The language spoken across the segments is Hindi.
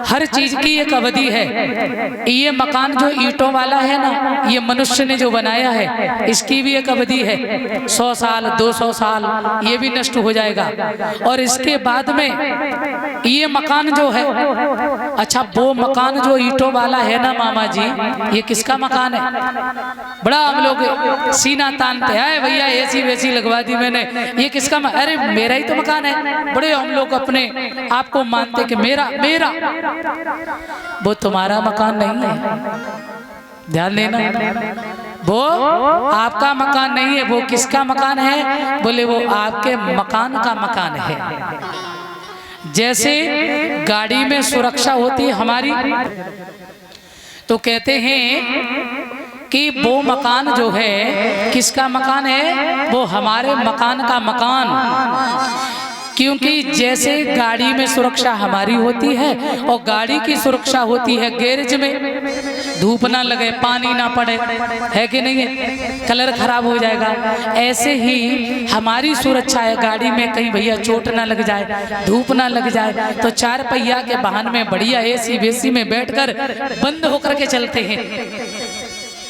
हर चीज की एक अवधि है। ये मकान जो ईंटों वाला है ना, ये मनुष्य ने जो बनाया है, इसकी भी एक अवधि है। 100 साल 200 साल ये भी नष्ट हो जाएगा। और इसके बाद में ये मकान जो है, अच्छा वो मकान जो ईंटों वाला है ना मामा जी, ये किसका मकान है? बड़ा हम लोग सीना तानते हैं भैया ऐसी वैसी लगवा दी मैंने, ये किसका? अरे मेरा ही तो मकान है। बड़े हम लोग अपने आपको मानते कि मेरा मेरा, वो तुम्हारा मकान नहीं है। ध्यान देना, वो आपका मकान नहीं है। वो किसका मकान है? बोले वो आपके मकान का मकान है। जैसे गाड़ी में सुरक्षा होती है हमारी, तो कहते हैं कि वो मकान जो है किसका मकान है? वो हमारे मकान का मकान। क्योंकि जैसे गाड़ी में सुरक्षा हमारी होती है और गाड़ी की सुरक्षा होती है गैरेज में, धूप ना लगे, पानी ना पड़े, है कि नहीं है? कलर खराब हो जाएगा। ऐसे ही हमारी सुरक्षा है गाड़ी में, कहीं भैया चोट ना लग जाए, धूप ना लग जाए, तो 4 पहिया के वाहन में बढ़िया एसी वेसी में बैठकर बंद होकर के चलते हैं।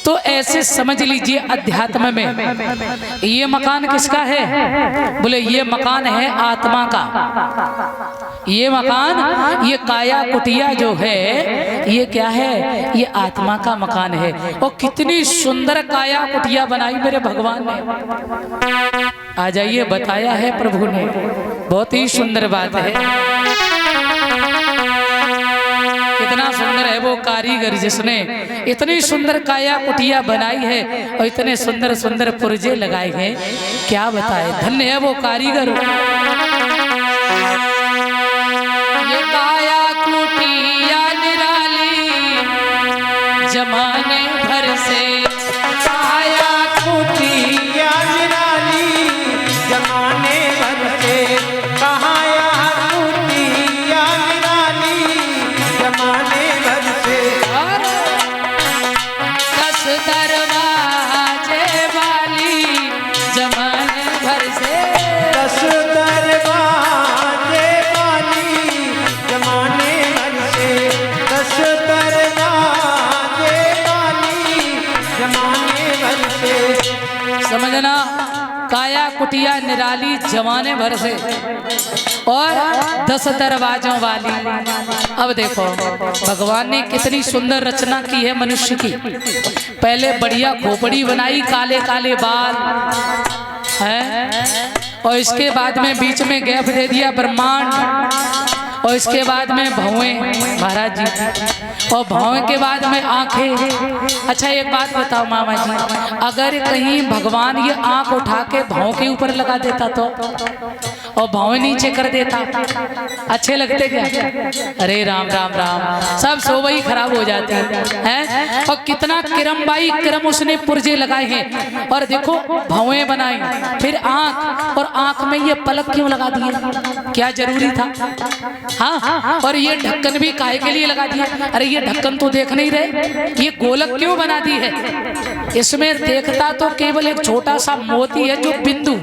तो ऐसे समझ लीजिए अध्यात्म में ये मकान किसका है? बोले ये मकान है आत्मा का। ये मकान, ये काया कुटिया जो है, ये क्या है? ये आत्मा का मकान है। और कितनी सुंदर काया कुटिया बनाई मेरे भगवान ने। आ जाइए, बताया है प्रभु ने, बहुत ही सुंदर बात है। कितना सुंदर है वो कारीगर जिसने इतनी सुंदर काया कुटिया बनाई है और इतने सुंदर सुंदर पुर्जे लगाए हैं, क्या बताए। धन्य है वो कारीगर। ये काया कुटिया निराली जमाने भर से, काया कुटिया निराली जमाने भर से, काया कुटिया निराली जमाने भर से। 10 दरवाजे वाली जमाने भर से, 10 दरवाजे वाली जमाने भर से, 10 दरवाजे वाली जमाने भर से। समझना, काया कुटिया निराली जमाने भर से और 10 दरवाजों वाली। अब देखो भगवान ने कितनी सुंदर रचना की है मनुष्य की। पहले बढ़िया खोपड़ी बनाई, काले काले बाल है, और इसके बाद में बीच में गैप दे दिया ब्रह्मांड, और इसके बाद में भौएं महाराज जी, और भौएं के बाद में आंखें। अच्छा एक बात बताओ मामा जी, अगर कहीं भगवान ये आंख उठा के भौं के ऊपर लगा देता तो, और भौएं नीचे कर देता, अच्छे लगते क्या? अरे राम राम राम, सब शोभा ही खराब हो जाती है। और कितना किरमबाई किरम उसने पुर्जे लगाए हैं, और देखो भौएं बनाई, फिर आंख, और आंख में ये पलक क्यों लगा दिए? क्या जरूरी था? हाँ, और ये ढक्कन भी काहे के लिए लगा दिया? अरे ये ढक्कन तो देख नहीं रहे, ये गोलक क्यों बना दी है? इसमें देखता तो केवल एक छोटा सा मोती है जो बिंदु,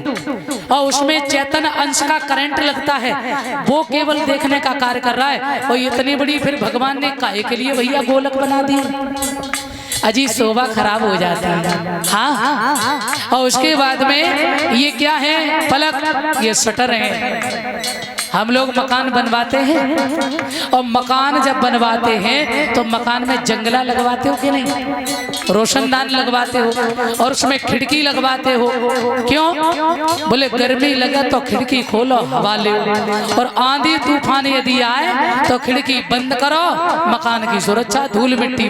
और उसमें चैतन्य अंश का करंट लगता है, वो केवल देखने का कार्य कर रहा है। और इतनी बड़ी फिर भगवान ने काहे के लिए भैया गोलक बना दी? अजी शोभा खराब हो जाती है। हाँ, और उसके बाद में ये क्या है? पलक, ये शटर है। हम लोग मकान बनवाते हैं, और मकान जब बनवाते हैं तो मकान में जंगला लगवाते हो कि नहीं? रोशनदान लगवाते हो, और उसमें खिड़की लगवाते हो। क्यों? बोले गर्मी लगे तो खिड़की खोलो, हवा ले, और आंधी तूफान यदि आए तो खिड़की बंद करो, मकान की सुरक्षा, धूल मिट्टी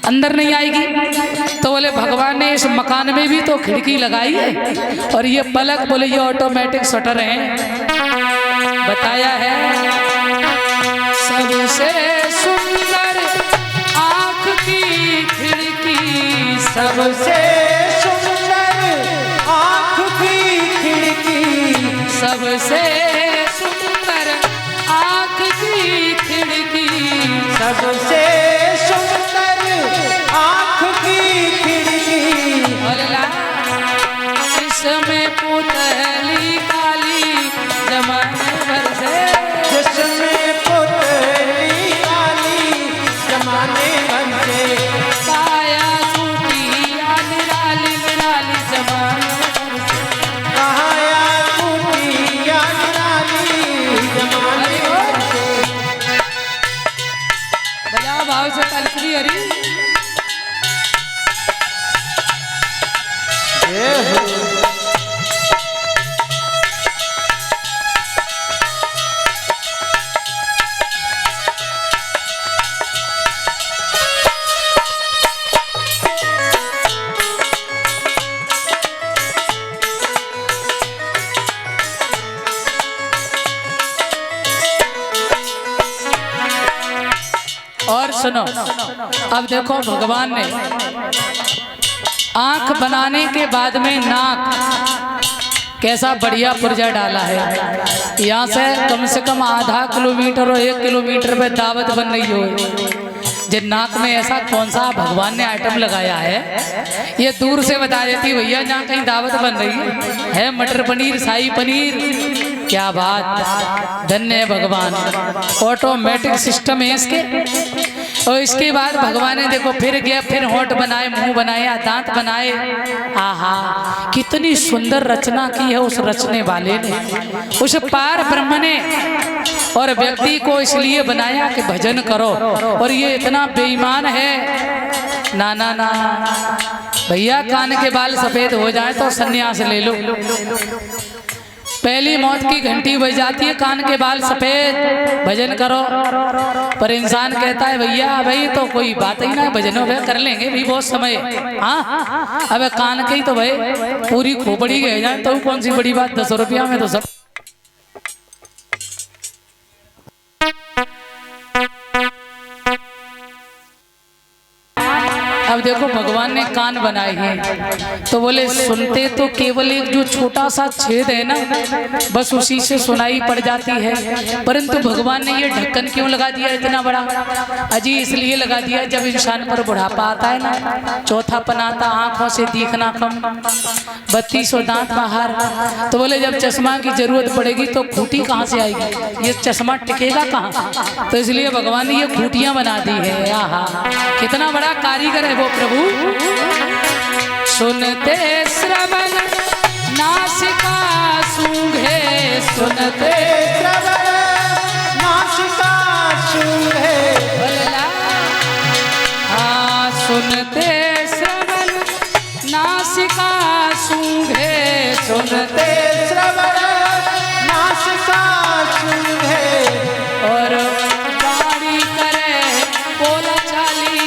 अंदर नहीं आएगी। तो बोले भगवान ने इस मकान में भी तो खिड़की लगाई है, और ये पलक, बोले ये ऑटोमेटिक शटर है। बताया है सबसे सुंदर आँख की खिड़की, सबसे सुंदर आँख की खिड़की, सबसे सुंदर आँख की खिड़की, सबसे सुंदर आँख की खिड़की। इसमें पुतली काली जमाने भर से, जिसमें पुतली भाव से ताली श्री हरि। जय हो। और सुनो, अब देखो भगवान ने आंख बनाने के बाद में नाक कैसा बढ़िया पुर्जा डाला है। यहाँ से कम आधा किलोमीटर और 1 किलोमीटर पे दावत बन रही हो। जिन नाक में ऐसा कौन सा भगवान ने आइटम लगाया है, ये दूर से बता देती भैया जहाँ कहीं दावत बन रही है मटर पनीर शाही पनीर। क्या बात, धन्य है भगवान, ऑटोमेटिक सिस्टम है इसके। और इसके बाद भगवान ने देखो फिर गया, फिर होंठ बनाए, मुंह बनाया, दांत बनाए। आहा, कितनी सुंदर रचना की है उस रचने वाले ने, उस पार ब्रह्म ने। और व्यक्ति को इसलिए बनाया कि भजन करो, और ये इतना बेईमान है। ना ना ना भैया, कान के बाल सफेद हो जाए तो सन्यास ले लो। पहली मौत की घंटी बज जाती है, कान के बाल सफेद, भजन करो। पर इंसान कहता है भैया भाई तो कोई बात ही ना, भजनों में कर लेंगे भी बहुत समय। हाँ, अब कान के ही तो भाई पूरी खोपड़ी गए जाए तो कौन सी बड़ी बात, 10 रुपया में तो सब। अब देखो भगवान ने कान बनाए हैं, तो बोले सुनते तो केवल एक जो छोटा सा छेद है ना, बस उसी से सुनाई पड़ जाती है। परंतु भगवान ने ये ढक्कन क्यों लगा दिया इतना बड़ा? अजी इसलिए लगा दिया, जब इंसान पर बुढ़ापा आता है ना, चौथापन आता, आंखों से दिखना कम, 3200 दांत बाहर, तो बोले जब चश्मा की जरूरत पड़ेगी तो खूंटी कहाँ से आएगी, ये चश्मा टिकेगा कहाँ? तो इसलिए भगवान ने ये खूंटियां बना दी है। आहा, कितना बड़ा कारीगर है वो प्रभु। सुनते श्रवण नासिका सूंघे, सुनते श्रवण नासिका सूंघे, भला। हाँ, सुनते श्रवण नासिका सूंघे, सुनते श्रवण नासिका सूंघे, और वाणी करे बोला चाली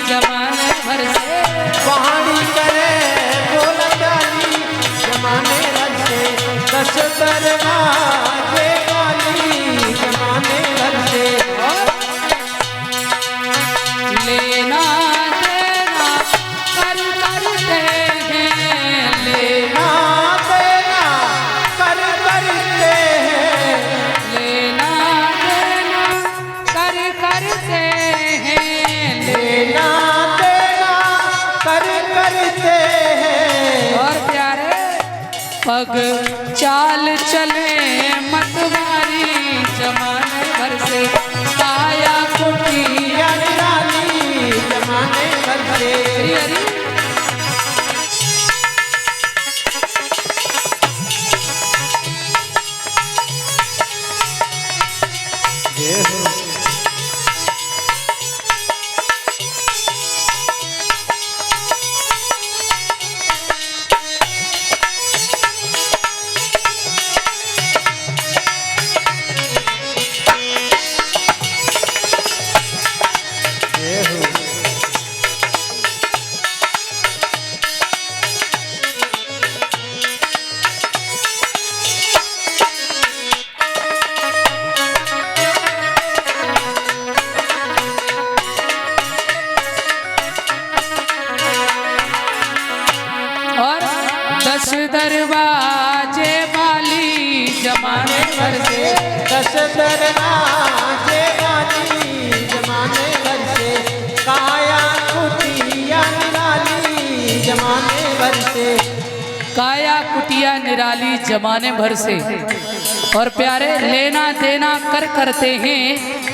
जमाने भर से, वाणी करे बोला चाली जमाने भर से, 10 दरवाजे वाली जमाने भर से। लेना देना कर करते हैं, लेना देना कर करते हैं, लेना देना कर करते हैं, लेना देना कर करते हैं। और प्यारे पग चाल चले मतवारी जमाने भर से, काया कुटिया निराली जमाने भर से। हरी हरी। जय हो। जय हो। और 10 दरवाजे वाली जमाने भर से, 10 दरवाजे वाली जमाने भर से, काया कुटिया निराली जमाने भर से। काया कुटिया निराली जमाने भर से। और प्यारे लेना देना कर करते हैं,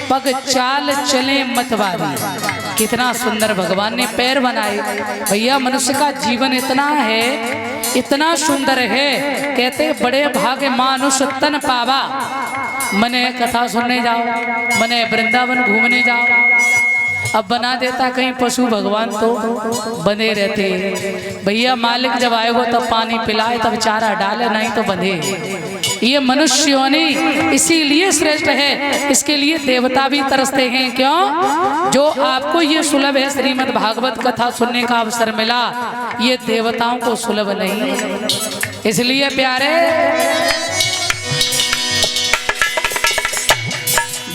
पग चाल चले मतवारी। कितना सुंदर भगवान ने पैर बनाए। भैया मनुष्य का जीवन इतना है, इतना सुंदर है, कहते बड़े भाग्य मानुष तन पावा। मने कथा सुनने जाओ, मने वृंदावन घूमने जाओ, अब बना देता कहीं पशु भगवान तो बंधे रहते। भैया मालिक जब आएगो तब पानी पिलाए, तब चारा डाले, नहीं तो बंधे। ये मनुष्य योनि इसीलिए श्रेष्ठ है, इसके लिए देवता भी तरसते हैं। क्यों? जो आपको ये सुलभ है श्रीमद् भागवत कथा सुनने का अवसर मिला, ये देवताओं को सुलभ नहीं। इसलिए प्यारे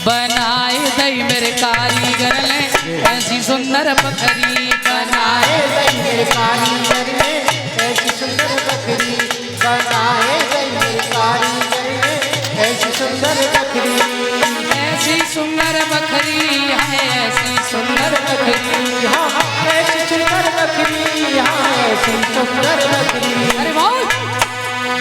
बनाए दई मेरे कारीगर ने ऐसी सुंदर बकरी, बनाए दई मेरे कारीगर ने ऐसी सुंदर बकरी, बनाए दई मेरे कारीगर ने ऐसी सुंदर बकरी, ऐसी सुंदर बकरी है, ऐसी सुंदर बकरी, हाँ ऐसी सुंदर बकरी, हाँ ऐसी सुंदर बकरी। अरे वाह!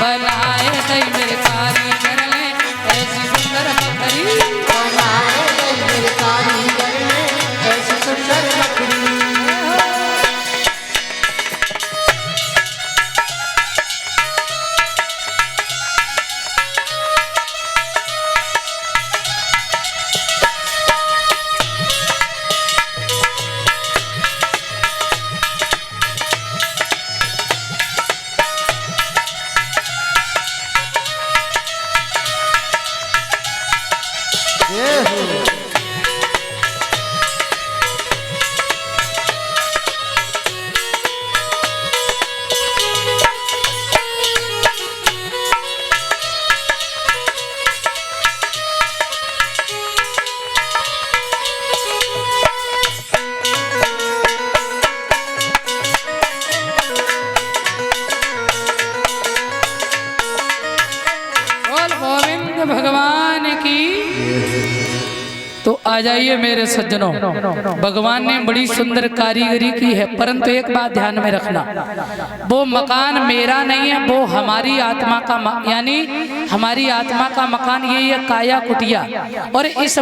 बनाए दई मेरे कारीगर ने ऐसी सुंदर बकरी, बनाए दई मेरे कारीगर ने ऐसी सुंदर बकरी। भगवान की। तो आ जाइए मेरे सज्जनों, भगवान ने बड़ी सुंदर कारीगरी की है, परंतु एक बात ध्यान में रखना, वो मकान मेरा नहीं है, वो हमारी आत्मा का यानी हमारी आत्मा का मकान, ये काया कुटिया। और इस